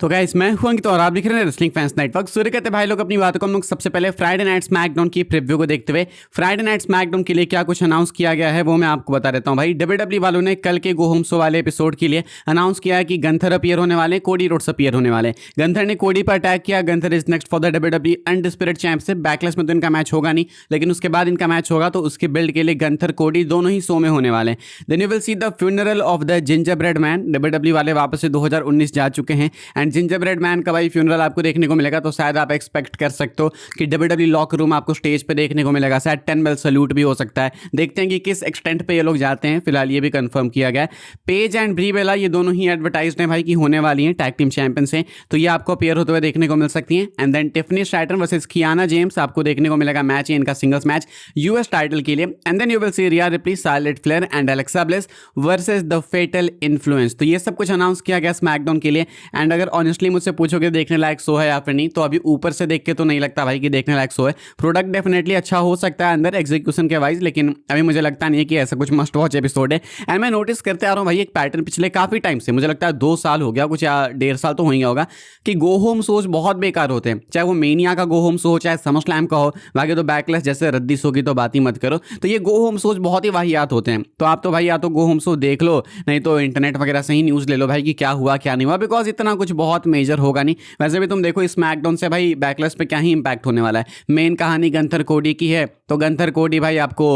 तो गाइस मैं हूं अंकित और आप देख रहे हैं रेसलिंग फैंस नेटवर्क। सूर्य कहते भाई लोग अपनी बातों को हम लोग सबसे पहले फ्राइडे नाइट स्मैकडाउन की प्रीव्यू को देखते हुए फ्राइडे नाइट स्मैकडाउन के लिए क्या कुछ अनाउंस किया गया है वो मैं आपको बता देता हूं। भाई डब्ल्यूडब्ल्यू वालों ने कल के गो होम शो वाले एपिसोड के लिए अनाउंस किया है कि गंथर अपीयर होने वाले, कोडी रोड्स अपीयर होने वाले। गंथर ने कोडी पर अटैक किया। Gunther is next for the WW undisputed championship. Backlash में तो इनका मैच होगा नहीं, लेकिन उसके बाद इनका मैच होगा तो उसके बिल्ड के लिए गंथर कोडी दोनों ही शो में होने वाले। Then you will see the funeral of the gingerbread man. WW वाले वापस से 2019 जा चुके हैं एंड जिंजर ब्रेड मैन का भाई फ्यूनरल आपको देखने को मिलेगा। तो शायद आप एक्सपेक्ट कर सकते हो कि डब्ल्यूडब्ल्यू लॉक रूम आपको स्टेज पे देखने को मिलेगा। शायद 10 बेल सल्यूट भी हो सकता है। देखते हैं कि किस एक्सटेंट पे ये लोग जाते हैं। फिलहाल ये भी कंफर्म किया गया है। पेज एंड ब्री बेला ये दोनों ही एडवर्टाइज्ड हैं भाई कि होने वाली हैं, टैग टीम चैंपियंस हैं, तो ये आपको अपियर होते हुए देखने को मिल सकती हैं। And then Tiffany Stratton versus Kiana James आपको देखने को मिलेगा। मैच है इनका सिंगल्स मैच यूएस टाइटल के लिए। And then you will see Rhea Ripley, Charlotte Flair and Alexa Bliss versus the Fatal Influence. तो ये सब कुछ अनाउंस किया गया स्मैकडाउन के लिए। एंड अगर ऑनेस्टली मुझसे पूछोगे देखने लायक शो है या फिर नहीं, तो अभी ऊपर से देख के तो नहीं लगता भाई कि देखने लायक शो है। प्रोडक्ट डेफिनेटली अच्छा हो सकता है अंदर एग्जीक्यूशन के वाइज, लेकिन अभी मुझे लगता नहीं है कि ऐसा कुछ मस्ट वॉच एपिसोड है। एंड मैं नोटिस करते आ रहा हूँ भाई एक पैटर्न पिछले काफी टाइम से, मुझे लगता है 2 साल हो गया कुछ या 1.5 साल तो हो ही गया होगा, कि गो होम शोज बहुत बेकार होते हैं। चाहे वो मेनिया का गो होम शो हो, चाहे समर स्लैम का हो, बाकी तो बैकलेस जैसे रद्दी शो की तो बात ही मत करो। तो ये गो होम शोज बहुत ही वाहियात होते हैं। तो आप तो भाई या तो गो होम शो देख लो, नहीं तो इंटरनेट वगैरह से ही न्यूज़ ले लो भाई कि क्या हुआ क्या नहीं हुआ, बिकॉज इतना कुछ बहुत मेजर होगा नहीं। वैसे भी तुम देखो स्मैकडाउन से भाई बैकलेस पे क्या ही इंपैक्ट होने वाला है। मेन कहानी गंथर कोडी की है, तो गंथर कोडी भाई आपको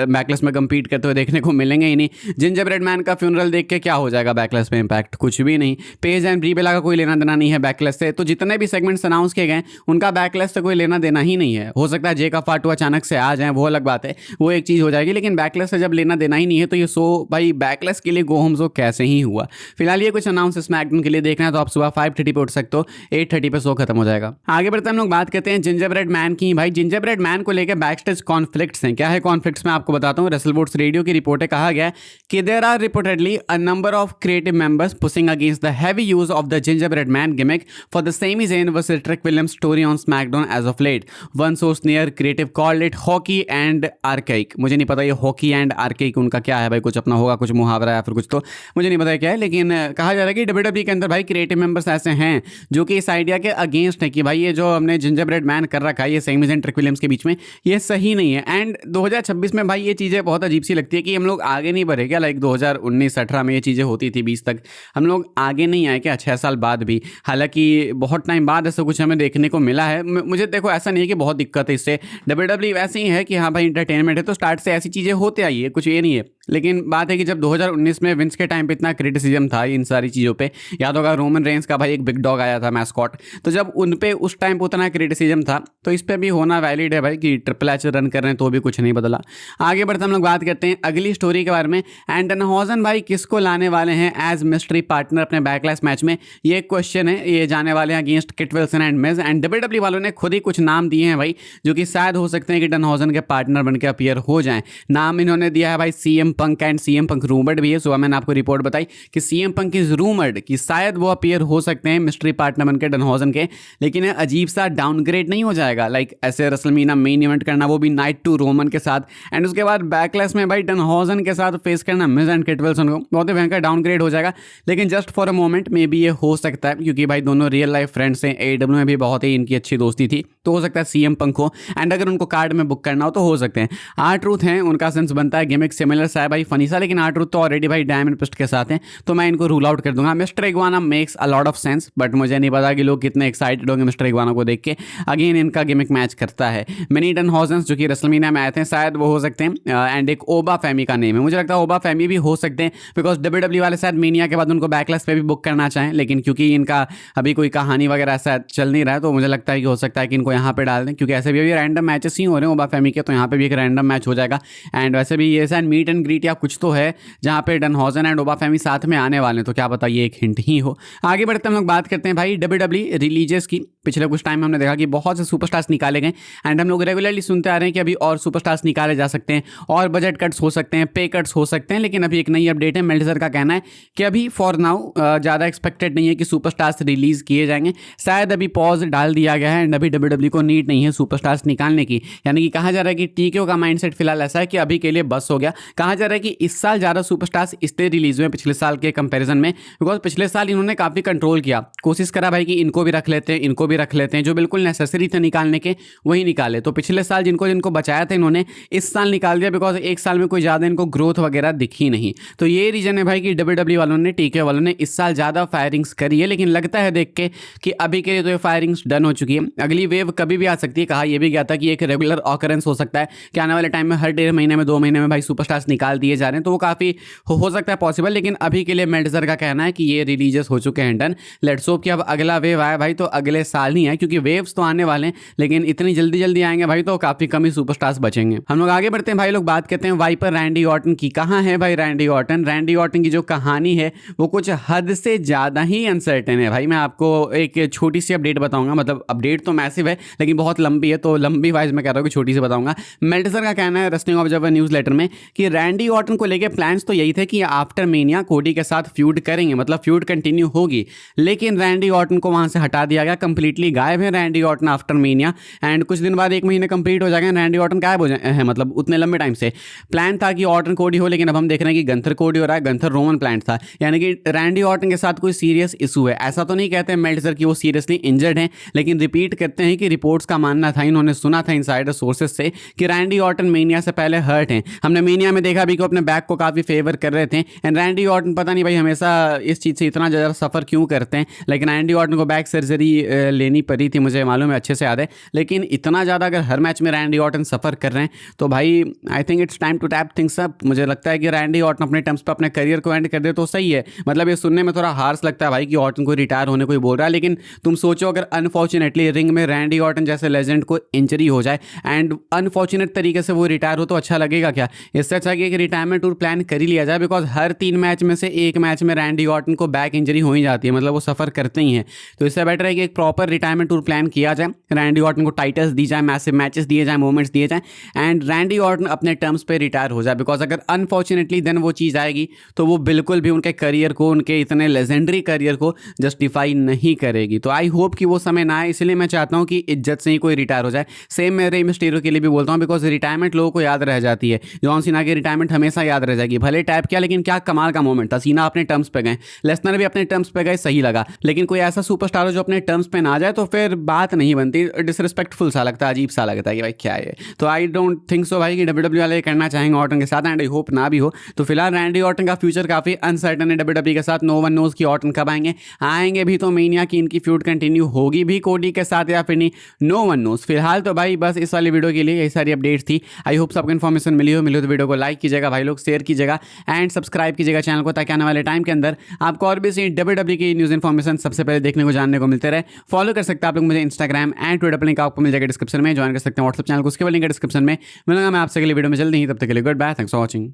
बैकलेस में कंपीट करते हुए देखने को मिलेंगे ही नहीं। जिंजर ब्रेड मैन का फ्यूनरल देख के क्या हो जाएगा बैकलेस पे इंपैक्ट, कुछ भी नहीं। पेज एंड ब्री बेला का कोई लेना देना नहीं है बैकलेस से। तो जितने भी सेगमेंट्स अनाउंस किए गए उनका बैकलेस से कोई लेना देना ही नहीं है। हो सकता है जे का फाटू अचानक से आ जाए, वो अलग बात है, वो एक चीज़ हो जाएगी, लेकिन बैकलेस से जब लेना देना ही नहीं है तो ये शो भाई बैकलेस के लिए गो होम शो कैसे ही हुआ। फिलहाल ये कुछ अनाउंस स्मैकडाउन के लिए देखना है तो आप सुबह 5:30 पे उठ सकते हो, 8:30 पे शो खत्म हो जाएगा। आगे बढ़ते हम लोग बात करते हैं जिंजर ब्रेड मैन की। भाई जिंजर ब्रेड मैन को लेकर बैकस्टेज कॉन्फ्लिक्ट्स हैं। क्या है कॉन्फ्लिक्ट्स, मैं आपको बताता हूँ। रेसलवुड्स रेडियो की रिपोर्ट है, कहा गया है कि there are reportedly a number of creative members pushing against the heavy use of the gingerbread man gimmick for the Sami Zayn versus Trick Williams story on SmackDown as of late. One source near creative called it hokey and archaic. मुझे नहीं पता ये hockey and archaic उनका क्या है भाई, कुछ अपना होगा, कुछ मुहावरा या फिर कुछ, तो मुझे नहीं पता क्या है, लेकिन कहा जा रहा है कि डब्ल्यूडब्ल्यू के अंदर भाई क्रिएटिव मेंबर्स ऐसे हैं जो कि इस आइडिया के अगेंस्ट है कि भाई ये जो हमने जिंजर ब्रेड मैन कर रखा है ये सेमी ज़ेन ट्रिक विलियम्स के बीच में, ये सही नहीं है। एंड 2026 में भाई ये चीज़ें बहुत अजीब सी लगती है कि हम लोग आगे नहीं बढ़े क्या। लाइक 2019-18 में ये चीज़ें होती थी, 20 तक हम लोग आगे नहीं आए क्या, 6 साल बाद भी। हालांकि बहुत टाइम बाद ऐसा कुछ हमें देखने को मिला है। मुझे देखो ऐसा नहीं है कि बहुत दिक्कत है इससे, डब्ल्यूडब्ल्यू ऐसे ही है कि हाँ भाई इंटरटेनमेंट है तो स्टार्ट से ऐसी चीज़ें होते आई है, कुछ ये नहीं है। लेकिन बात है कि जब 2019 में विंस के टाइम पे इतना क्रिटिसिज्म था इन सारी चीज़ों पे, याद होगा रोमन रेंस का भाई एक बिग डॉग आया था मैस्कॉट, तो जब उन पे उस टाइम पे उतना क्रिटिसिज्म था तो इस पे भी होना वैलिड है भाई कि ट्रिपल एच रन कर रहे हैं तो भी कुछ नहीं बदला। आगे बढ़ते हम लोग बात करते हैं अगली स्टोरी के बारे में। डैनहॉजन भाई किसको लाने वाले हैं एज मिस्ट्री पार्टनर अपने बैकलैश मैच में, ये एक क्वेश्चन है। ये जाने वाले हैं against Kit Wilson and Miz. And WW वालों ने खुद ही कुछ नाम दिए हैं भाई जो कि शायद हो सकते हैं कि डैनहॉजन के पार्टनर बन के अपीयर हो जाएं। नाम इन्होंने दिया है भाई CM Punk and CM Punk rumoured भी है। सुबह मैंने आपको रिपोर्ट बताई कि सीएम पंक इज रूमर्ड कि शायद वो अपीयर हो सकते हैं मिस्ट्री पार्टनर बनकर डैनहॉजन के, लेकिन अजीब सा डाउनग्रेड नहीं हो जाएगा। लाइक ऐसे रेसलमेनिया मेन इवेंट करना, वो भी नाइट टू रोमन के साथ, एंड उसके बाद बैकलैश में भाई डैनहॉजन के साथ फेस करना मिज एंड किट विल्सन को, बहुत ही भयंकर डाउनग्रेड हो जाएगा। लेकिन just for a moment may be ये हो सकता है क्योंकि भाई दोनों रियल लाइफ फ्रेंड्स हैं। एडब्ल्यू में भी बहुत ही इनकी अच्छी दोस्ती थी, तो हो सकता है सीएम पंक हो। एंड अगर उनको कार्ड में बुक करना हो तो हो सकते हैं। R-Truth हैं, उनका सेंस बनता है गिमिक सिमिलर सा है भाई, फनी सा, लेकिन R-Truth तो ऑलरेडी भाई डायमंड पिस्ट के साथ हैं, तो मैं इनको रूल आउट कर दूंगा। Mister iguana makes a lot of sense, but मुझे नहीं पता कि लोग कितने एक्साइटेड होंगे मिस्टर इग्वाना को देख के। अगेन इनका गिमिक मैच करता है। मिनी डैनहॉजन जो कि रेसलमेनिया में आए थे, शायद वो हो सकते हैं। एंड एक ओबा फैमी का नेम है, मुझे लगता है ओबा फैमी भी हो सकते हैं, बिकॉज डब्ल्यूडब्ल्यू वाले शायद मेनिया के बाद उनको बैकलैश पे भी बुक करना चाहें, लेकिन क्योंकि इनका अभी कोई कहानी वगैरह ऐसा चल नहीं रहा है तो मुझे लगता है कि हो सकता है कि इनको यहाँ पे डाल दें, क्योंकि ऐसे भी अभी रैंडम मैचेस ही हो रहे हैं ओबा फैमी के, तो यहाँ पे भी एक रैंडम मैच हो जाएगा। एंड वैसे भी ये शायद मीट एंड ग्रीट या कुछ तो है जहाँ पे डैनहॉजन एंड ओबा फैमी साथ में आने वाले हैं, तो क्या पता ये एक हिंट ही हो। आगे बढ़ते हम लोग बात करते हैं भाई डब्ल्यूडब्ल्यू रिलीजेस की। पिछले कुछ टाइम में हमने देखा कि बहुत से सुपरस्टार्स निकाले गए एंड हम लोग रेगुलरली सुनते आ रहे हैं कि अभी और सुपरस्टार्स निकाले जा सकते हैं और बजट कट्स हो सकते हैं, पे कट्स हो सकते हैं। लेकिन अभी एक नई अपडेट है, मेल्टजर का कहना है कि अभी फॉर नाउ ज़्यादा एक्सपेक्टेड नहीं है कि सुपरस्टार्स रिलीज किए जाएंगे। शायद अभी पॉज डाल दिया गया है एंड अभी डब्ल्यूडब्ल्यू को नीड नहीं है सुपरस्टार्स निकालने की। यानी कि कहा जा रहा है कि टीकेओ का माइंडसेट फिलहाल ऐसा है कि अभी के लिए बस हो गया। कहा जा रहा है कि इस साल ज़्यादा सुपरस्टार्स इसलिए रिलीज हुए पिछले साल के कंपैरिजन में, बिकॉज पिछले साल इन्होंने काफ़ी कंट्रोल कंट्रोल किया, कोशिश करा भाई कि इनको भी रख लेते हैं, इनको भी रख लेते हैं, जो बिल्कुल नेसेसरी थे निकालने के वही निकाले। तो पिछले साल जिनको जिनको बचाया था इन्होंने इस साल निकाल दिया, बिकॉज एक साल में कोई ज़्यादा इनको ग्रोथ वगैरह दिखी नहीं। तो ये रीजन है भाई कि WWE वालों ने, TK वालों ने इस साल ज़्यादा फायरिंग्स करी है। लेकिन लगता है देख के कि अभी के लिए तो ये फायरिंग्स डन हो चुकी है, अगली वेव कभी भी आ सकती है। कहा यह भी गया था कि एक रेगुलर ऑकरेंस हो सकता है कि आने वाले टाइम में हर 1.5 महीने में 2 महीने में भाई सुपरस्टार्स निकाल दिए जा रहे हैं, तो वो काफ़ी हो सकता है पॉसिबल। लेकिन अभी के लिए मेल्टजर का कहना है कि ये रिलीजियस हो चुके हैं डन। लेट्स होप कि अब अगला वेव आया भाई तो अगले साल नहीं आए, क्योंकि वेव्स तो आने वाले हैं लेकिन इतनी जल्दी जल्दी आएंगे भाई तो काफ़ी कम ही सुपरस्टार्स बचेंगे। हम लोग आगे बढ़ते हैं भाई, लोग बात करते हैं वाइपर रैंडी ऑर्टन की। कहाँ है भाई रैंडी ऑर्टन? रैंडी ऑर्टन की जो कहानी है वो कुछ हद से ज़्यादा ही अनसर्टेन है भाई। मैं आपको एक छोटी सी अपडेट बताऊंगा, मतलब अपडेट तो मैसिव है लेकिन बहुत लंबी है, तो लंबी वाइज मैं कह रहा हूँ कि छोटी सी बताऊंगा। मेल्टजर का कहना है रेस्लिंग ऑब्जर्वर न्यूज़ लेटर में कि रैंडी ऑर्टन को लेकर प्लान्स तो यही थे कि आफ्टर मेनिया कोडी के साथ फ्यूड करेंगे, मतलब फ्यूड कंटिन्यू होगी। लेकिन रैंडी ऑर्टन को वहां से हटा दिया गया, कंप्लीटली गायब है Randy Orton after mania. And कुछ दिन बाद 1 महीने कंप्लीट हो जाएगा, रैंडी ऑर्टन गायब हो जाए है, मतलब उतने लंबे टाइम से प्लान था कि ऑर्टन कोडी हो, लेकिन अब हम देख रहे हैं कि गंथर कोडी हो रहा है। गंथर रोमन प्लान था, यानी कि रैंडी ऑर्टन के साथ कोई सीरियस इशू है। ऐसा तो नहीं कहते हैं मेल्टजर कि वो सीरियसली इंजर्ड हैं, लेकिन रिपीट करते हैं कि रिपोर्ट्स का मानना था, इन्होंने सुना था इनसाइडर सोर्सेज से कि रैंडी ऑर्टन मेनिया से पहले हर्ट हैं। हमने मेनिया में देखा भी कि अपने बैक को काफ़ी फेवर कर रहे थे। एंड रैंडी ऑर्टन पता नहीं भाई हमेशा इस चीज़ से इतना ज़्यादा सफ़र क्यों करते हैं, लेकिन रैंडी ऑर्टन को बैक सर्जरी लेनी पड़ी थी, मुझे मालूम है, अच्छे से याद है। लेकिन इतना ज़्यादा अगर हर मैच में रैंडी ऑर्टन सफ़र कर रहे हैं तो भाई I think it's time to tap things up. मुझे लगता है कि रैंडी ऑर्टन अपने टर्म्स पर अपने करियर को एंड कर दे तो सही है। मतलब ये सुनने में थोड़ा हार्श लगता है भाई कि ऑर्टन को रिटायर होने को बोल रहा है, लेकिन तुम सोचो अगर अनफॉर्चुनेटली रिंग में रैंडी ऑर्टन जैसे लेजेंड को इंजरी हो जाए एंड अनफॉर्चुनेट तरीके से वो रिटायर हो तो अच्छा लगेगा क्या? इससे अच्छा कि एक रिटायरमेंट टूर प्लान कर ही लिया जाए, बिकॉज हर 3 मैच में से 1 मैच में रैंडी ऑर्टन को बैक इंजरी हो ही जाती है, मतलब वो सफ़र करते ही हैं। तो इससे बेटर है कि एक प्रॉपर रिटायरमेंट टूर प्लान किया जाए, रैंडी ऑर्टन को टाइटल्स दी जाए, मैसिव मैचेस दिए जाए, मोमेंट्स दिए जाए एंड रैंडी ऑर्टन अपने टर्म्स पे रिटायर हो जाए। बिकॉज अगर अनफॉर्चुनेटली देन वो चीज़ आएगी तो वो बिल्कुल भी उनके करियर को, उनके इतने लेजेंडरी करियर को जस्टिफाई नहीं करेगी। तो आई होप कि वो समय ना आए, इसलिए मैं चाहता हूँ कि इज्जत से ही कोई रिटायर हो जाए। सेम मैं रे मिस्टीरियो के लिए भी बोलता हूँ, बिकॉज रिटायरमेंट लोगों को याद रह जाती है। जॉन सीना की रिटायरमेंट हमेशा याद रह जाएगी, भले टैप किया लेकिन क्या कमाल का मोमेंट था। सीना अपने टर्म्स पे गए, लेसनर भी अपने टर्म्स पे गए, सही लगा। लेकिन कोई ऐसा सुपरस्टार हो जो अपने टर्म्स पे ना जाए तो फिर बात नहीं बनती, डिसरिस्पेक्टफुल सा लगता है, अजीब सा लगता है कि भाई क्या है। तो आई डोंट थिंक सो भाई कि WWE वाले करना चाहेंगे ऑर्टन के साथ, एंड आई होप ना भी हो। तो फिलहाल रैंडी ऑर्टन का फ्यूचर काफी अनसर्टन है WWE के साथ। नो वन नोज की ऑर्टन कब आएंगे भी तो मेनिया की इनकी फ्यूड कंटिन्यू होगी भी कोडी के साथ या फिर नहीं, नो वन नोज। फिलहाल तो भाई बस इस वाली वीडियो के लिए यही सारी अपडेट्स थी। आई होप सबको इन्फॉर्मेशन मिली हो तो वीडियो को लाइक कीजिएगा भाई लोग, शेयर कीजिएगा एंड सब्सक्राइब कीजिएगा चैनल को, ताकि आने वाले टाइम के अंदर आपको और भी सी WWE की न्यूज़ इन्फॉर्मेशन सबसे पहले देखने को जानने को मिलते रहे। फॉलो कर सकते हैं आप लोग मुझे इंस्टाग्राम एंड ट्विटर पर, लिंक आपको मिल जाएगा डिस्क्रिप्शन में। ज्वाइन कर सकते हैं व्हाट्सएप चैनल को, उसके लिंक डिस्क्रिप्शन में। मिलूंगा मैं आपसे अगली वीडियो में जल्दी ही, तब तक के लिए goodbye, thanks for watching.